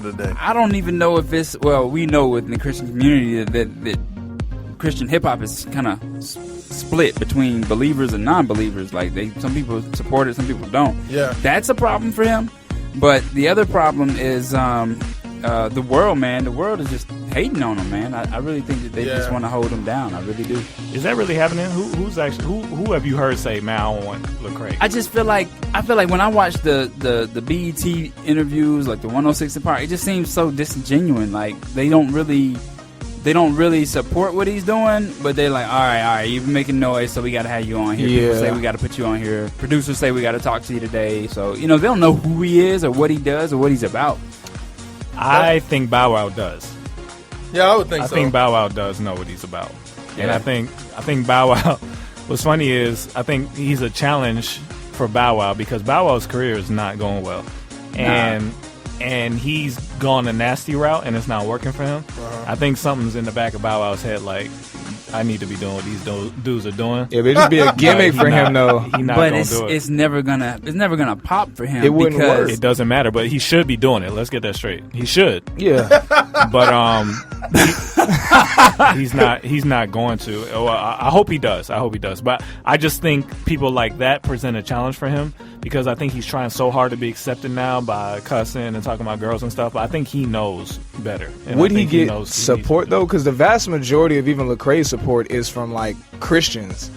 of the day. I don't even know if it's we know within the Christian community that Christian hip hop is kind of split between believers and non-believers. Like some people support it, some people don't. Yeah, that's a problem for him. But the other problem is the world, man. The world is just hating on him, man. I really think that they just want to hold him down. I really do. Is that really happening? Who have you heard say, man, I don't want Lecrae? I just feel like when I watch the BET interviews, like the 106 & Park, it just seems so disingenuous. Like they don't really support what he's doing, but they're like, all right, you've been making noise, so we got to have you on here. People say we got to put you on here. Producers say we got to talk to you today. So, they don't know who he is or what he does or what he's about. I think Bow Wow does. Yeah, I would think so. I think Bow Wow does know what he's about. Yeah. And I think Bow Wow, what's funny is I think he's a challenge for Bow Wow because Bow Wow's career is not going well. And he's gone a nasty route, and it's not working for him. I think something's in the back of Bow Wow's head, like, I need to be doing what these dudes are doing. Yeah, but it'd just be a gimmick for him, though. He's not gonna do it. It's never gonna pop for him. It wouldn't work. It doesn't matter, but he should be doing it. Let's get that straight. He should. Yeah. But he's not going to. Well, I hope he does. But I just think people like that present a challenge for him because I think he's trying so hard to be accepted now by cussing and talking about girls and stuff. But I think he knows better. Would he get support though? Because the vast majority of even Lecrae's support is from like Christians.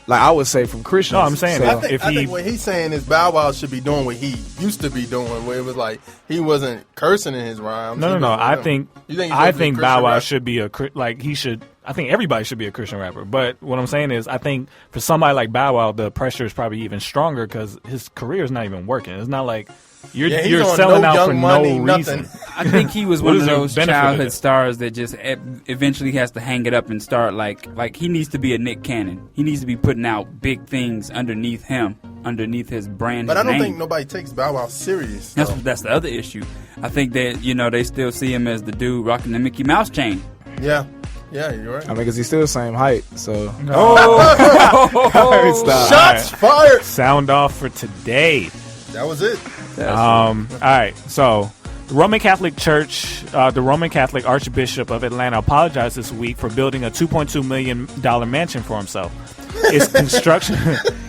Like I would say from Christians. No, I'm saying I think what he's saying is Bow Wow should be doing what he used to be doing, where it was like he wasn't cursing in his rhymes. No. I think Bow Wow should be I think everybody should be a Christian rapper. But what I'm saying is I think for somebody like Bow Wow, the pressure is probably even stronger because his career is not even working. It's not like you're selling out for no reason. I think he was one of those childhood stars that just eventually has to hang it up and start like he needs to be a Nick Cannon. He needs to be putting out big things underneath his brand. But I don't think nobody takes Bow Wow serious. That's the other issue. I think that they still see him as the dude rocking the Mickey Mouse chain. Yeah. Yeah, you're right. I mean, because he's still the same height, so. Shots fired. Sound off for today. That was it. All right, so the Roman Catholic Church, the Roman Catholic Archbishop of Atlanta apologized this week for building a $2.2 million mansion for himself.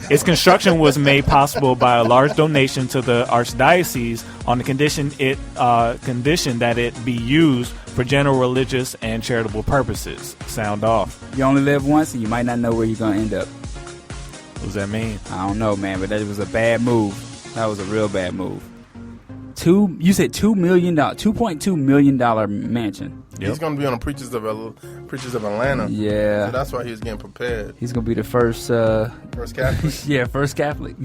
Its construction was made possible by a large donation to the archdiocese on the condition that it be used for general religious and charitable purposes. Sound off. You only live once, and you might not know where you're gonna end up. What does that mean? I don't know, man, but that was a bad move. That was a real bad move. You said $2 million, $2.2 million mansion. Yep. He's going to be on the Preachers of Atlanta. Yeah. So that's why he was getting prepared. He's going to be the first Catholic. Yeah, first Catholic.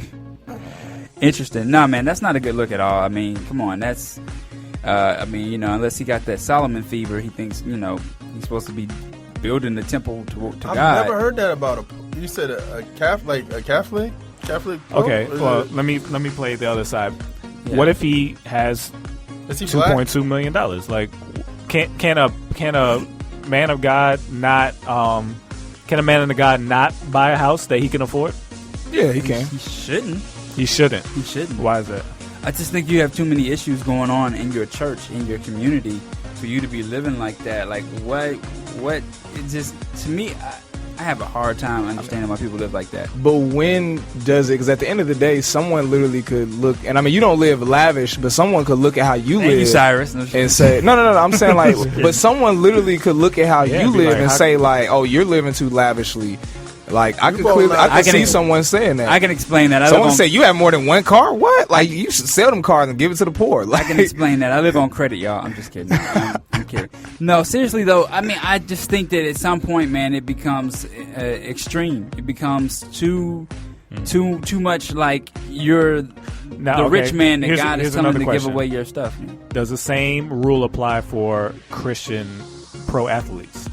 Interesting. No, man, that's not a good look at all. I mean, come on, that's unless he got that Solomon fever, he thinks he's supposed to be building the temple to God. I've never heard that about you said a Catholic. Okay, well, let me play the other side. Yeah. What if he has $2.2 million? Like, can a man of God not buy a house that he can afford? Yeah, he can. He shouldn't. He shouldn't. Why is that? I just think you have too many issues going on in your church, in your community, for you to be living like that. Like, what? It just, to me, I have a hard time understanding why people live like that. But when does it? Because at the end of the day, someone literally could look, and I mean, you don't live lavish, but someone could look at how you live. Thank you, Cyrus. And say, no. I'm saying like, but someone literally could look at how you live and say like, oh, you're living too lavishly. Like I can see someone saying that. I can explain that. Someone say you have more than one car. What? Like you should sell them cars and give it to the poor. Like, I can explain that. I live on credit, y'all. I'm just kidding. I'm kidding. No, seriously though. I mean, I just think that at some point, man, it becomes extreme. It becomes too much like you're the rich man that God is telling to give away your stuff. Man. Does the same rule apply for Christian pro athletes?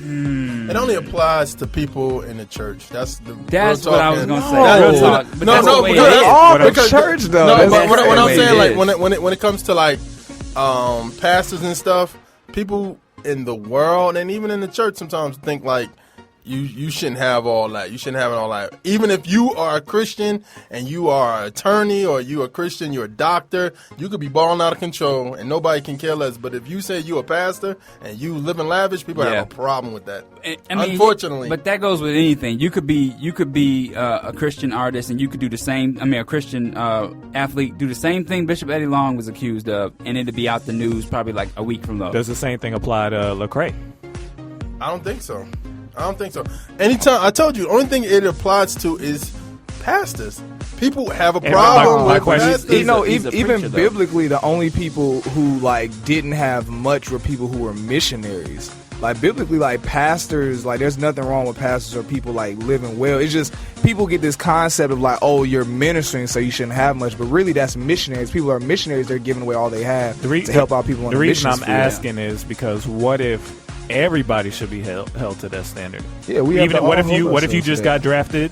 It only applies to people in the church. That's what I was going to say. Because church though. No, but what I'm saying, like when it comes to like pastors and stuff, people in the world and even in the church sometimes think like You shouldn't have all that. You shouldn't have all that. Even if you are a Christian and you are an attorney or you a Christian, you're a doctor, you could be balling out of control and nobody can care less. But if you say you a pastor and you live in lavish, people have a problem with that. I mean, unfortunately. But that goes with anything. You could be a Christian artist and you could do the same. I mean, a Christian athlete do the same thing Bishop Eddie Long was accused of, and it'd be out the news probably like a week from now. Does the same thing apply to Lecrae? I don't think so. Anytime, I told you, the only thing it applies to is pastors. People have a problem with pastors. Even biblically, the only people who like didn't have much were people who were missionaries. Like biblically, like pastors, like there's nothing wrong with pastors or people like living well. It's just people get this concept of like, oh, you're ministering, so you shouldn't have much. But really, that's missionaries. People are missionaries. They're giving away all they have to help out people. The reason I'm asking is because what if everybody should be held to that standard? Yeah, what if you just got drafted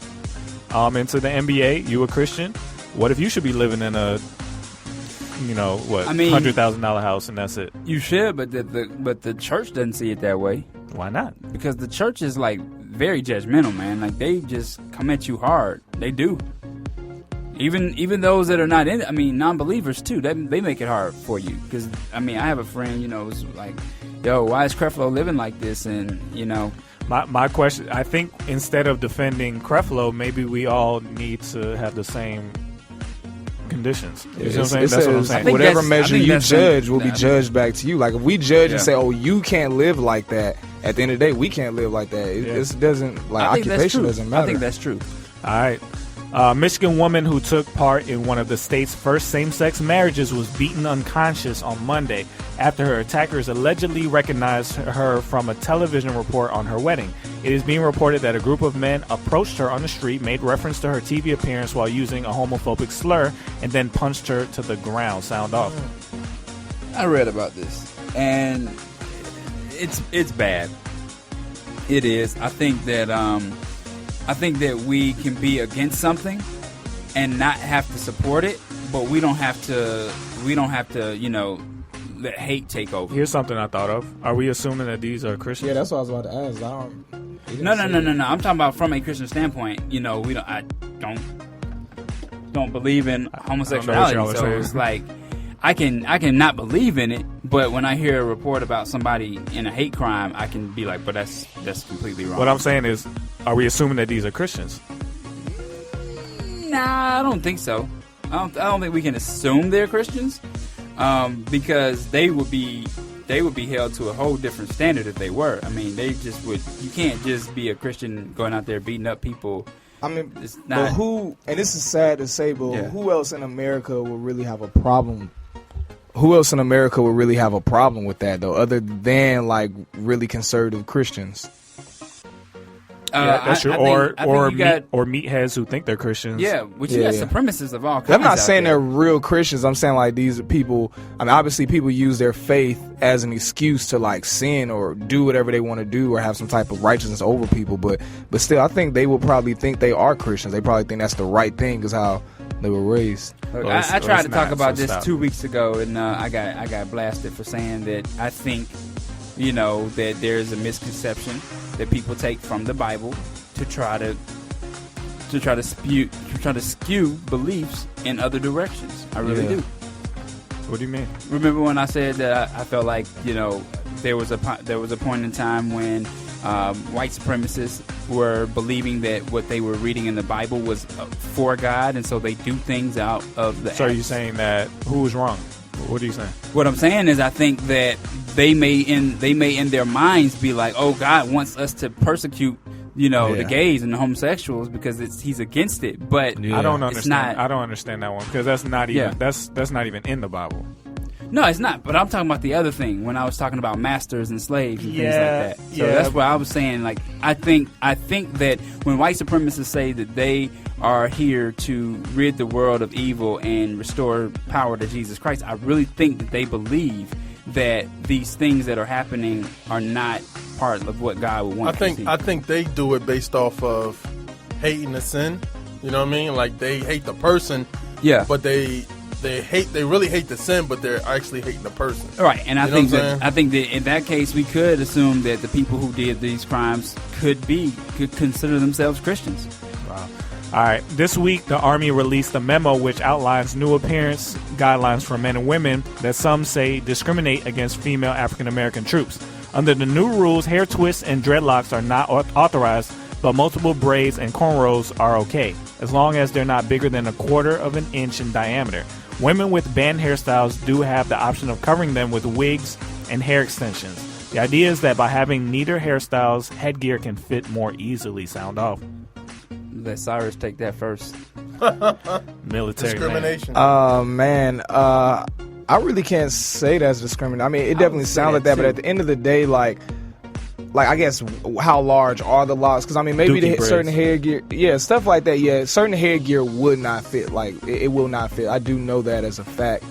into the NBA? You a Christian? What if you should be living in a $100,000 house and that's it? You should, but the church doesn't see it that way. Why not? Because the church is like very judgmental, man. Like they just come at you hard. They do. Even those that are not in it, I mean, non-believers too. They make it hard for you. Because I mean, I have a friend, was like, yo, why is Creflo living like this? And my question, I think instead of defending Creflo, maybe we all need to have the same conditions. You know what I'm saying? That's what I'm saying. Whatever measure you judge will be judged back to you. Like if we judge and say, oh, you can't live like that, at the end of the day, we can't live like that. It doesn't, like, occupation doesn't matter. I think that's true. All right. Michigan woman who took part in one of the state's first same-sex marriages was beaten unconscious on Monday after her attackers allegedly recognized her from a television report on her wedding. It is being reported that a group of men approached her on the street, made reference to her TV appearance while using a homophobic slur, and then punched her to the ground. Sound off. I read about this, and it's bad. It is. I think that we can be against something and not have to support it, but we don't have to let hate take over. Here's something I thought of. Are we assuming that these are Christians? Yeah, that's what I was about to ask. No. I'm talking about from a Christian standpoint. I don't believe in homosexuality, so it's like I can not believe in it, but when I hear a report about somebody in a hate crime, I can be like, but that's completely wrong. What I'm saying is, are we assuming that these are Christians? Nah, I don't think so. I don't think we can assume they're Christians, because they would be held to a whole different standard if they were. I mean, they just would. You can't just be a Christian going out there beating up people. I mean, it's not, but who? And this is sad to say, but who else in America would really have a problem? Who else in America would really have a problem with that, though, other than like really conservative Christians? That's true. Or meatheads who think they're Christians. Yeah, which you got supremacists of all kinds. I'm not saying they're real Christians. I'm saying like these are people. I mean, obviously people use their faith as an excuse to like sin or do whatever they want to do or have some type of righteousness over people. But still, I think they will probably think they are Christians. They probably think that's the right thing, is how they were raised. Look, I tried to talk about this 2 weeks ago, and I got blasted for saying that I think that there's a misconception that people take from the Bible to try to skew beliefs in other directions. I really do. What do you mean? Remember when I said that I felt like there was a point in time when white supremacists were believing that what they were reading in the Bible was for God, and so they do things out of the. So are you saying that who was wrong? What are you saying? What I'm saying is I think that they may in their minds be like, oh, God wants us to persecute the gays and the homosexuals because he's against it. But I don't understand. I don't understand that one because that's not even that's not even in the Bible. No, it's not. But I'm talking about the other thing when I was talking about masters and slaves and things like that. So that's what I was saying. Like I think that when white supremacists say that they are here to rid the world of evil and restore power to Jesus Christ, I really think that they believe that these things that are happening are not part of what God would want to see. I think they do it based off of hating the sin. You know what I mean? Like they hate the person. Yeah. But they they really hate the sin, but they're actually hating the person. Right, and I You know think what I'm that saying? in that case we could assume that the people who did these crimes could consider themselves Christians. Wow. All right. This week, the Army released a memo which outlines new appearance guidelines for men and women that some say discriminate against female African American troops. Under the new rules, hair twists and dreadlocks are not authorized, but multiple braids and cornrows are okay, as long as they're not bigger than 1/4 of an inch in diameter. Women with band hairstyles do have the option of covering them with wigs and hair extensions. The idea is that by having neater hairstyles, headgear can fit more easily. Sound off. Let Cyrus take that first. Military Discrimination. Man, I really can't say that's discrimination. I mean, it definitely sounds like that, but at the end of the day, like I guess how large are the locks? Because I mean, maybe Dookie certain braids. hairgear, yeah, stuff like that. Yeah, certain hairgear would not fit. Like it will not fit. I do know that as a fact.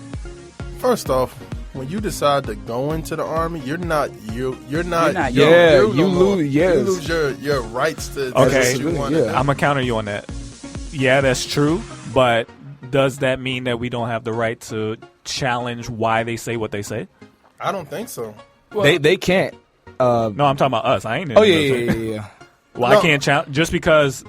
First off, when you decide to go into the Army, you're not You're not Yeah, you you no more. lose. Yes. You lose your rights to Okay. do what you want. Yeah. I'm gonna counter you on that. Yeah, that's true, but does that mean that we don't have the right to challenge why they say what they say? I don't think so. They can't. No, I'm talking about us. I ain't. In Oh the yeah, military. yeah. Well, No. I can't challenge just because.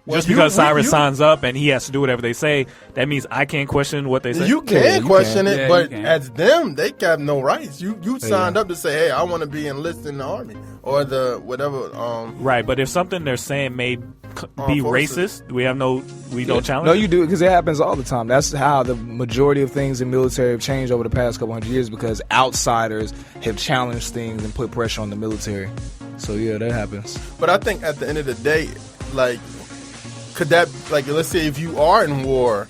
Well, Just because Cyrus you- signs up and he has to do whatever they say, that means I can't question what they say. You can Yeah, you question can. it, Yeah, but you can. as them, they have no rights. You signed up to say, "Hey, I want to be enlisted in the Army or the whatever." Right, but if something they're saying may be forces. racist, we don't challenge. No, it? you do, because it happens all the time. That's how the majority of things in military have changed over the past couple hundred years, because outsiders have challenged things and put pressure on the military. So yeah, that happens. But I think at the end of the day, like, could that, like, let's say if you are in war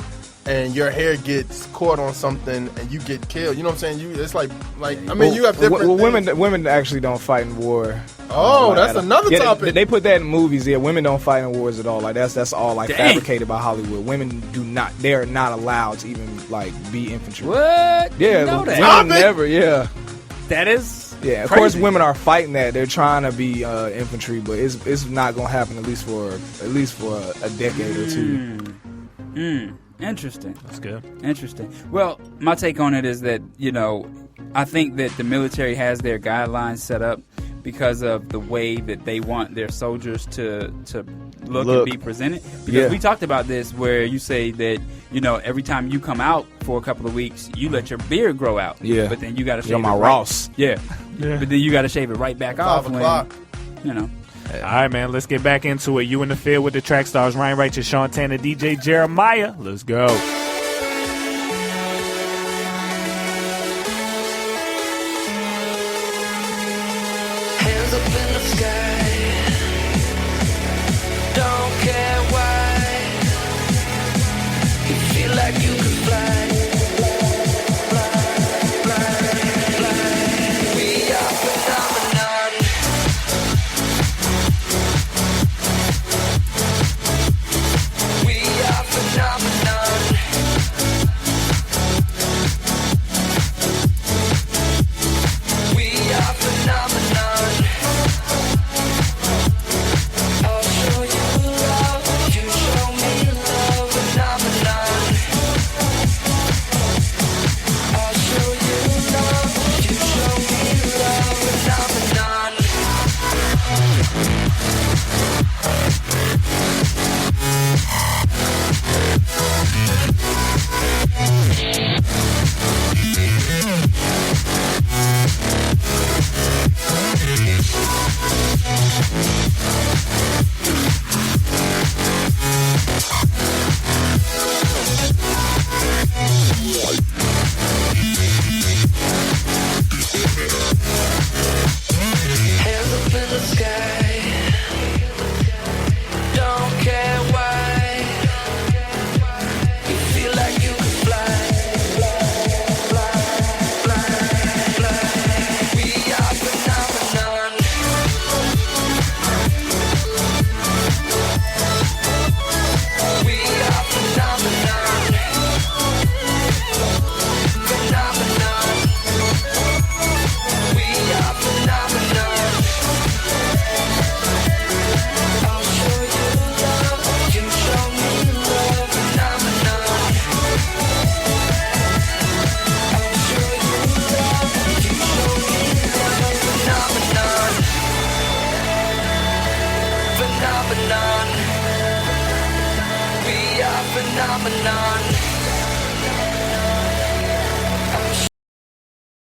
and your hair gets caught on something and you get killed, you know what I'm saying? It's like I mean, you have different. Well, things. women actually don't fight in war. Oh, Like, that's another yeah, topic. They put that in movies. Yeah, women don't fight in wars at all. Like that's all like Dang. fabricated by Hollywood. Women do not. They are not allowed to even like be infantry. What? Yeah, You know that. Stop women it! never. Yeah. That is. Yeah, of crazy. course, women are fighting that. They're trying to be infantry, but it's not gonna happen at least for a decade or two. Interesting. That's good. Interesting. Well, my take on it is that, I think that the military has their guidelines set up because of the way that they want their soldiers to look and be presented. Because we talked about this where you say that, every time you come out for a couple of weeks, you let your beard grow out. Yeah. But then you got to shave You're it my right- Ross. Yeah. But then you got to shave it right back off 5 when, o'clock. All right, man. Let's get back into it. You in the field with the Track Stars, Ryan Righteous, Sean Tanner, DJ Jeremiah. Let's go. Hands up in the sky,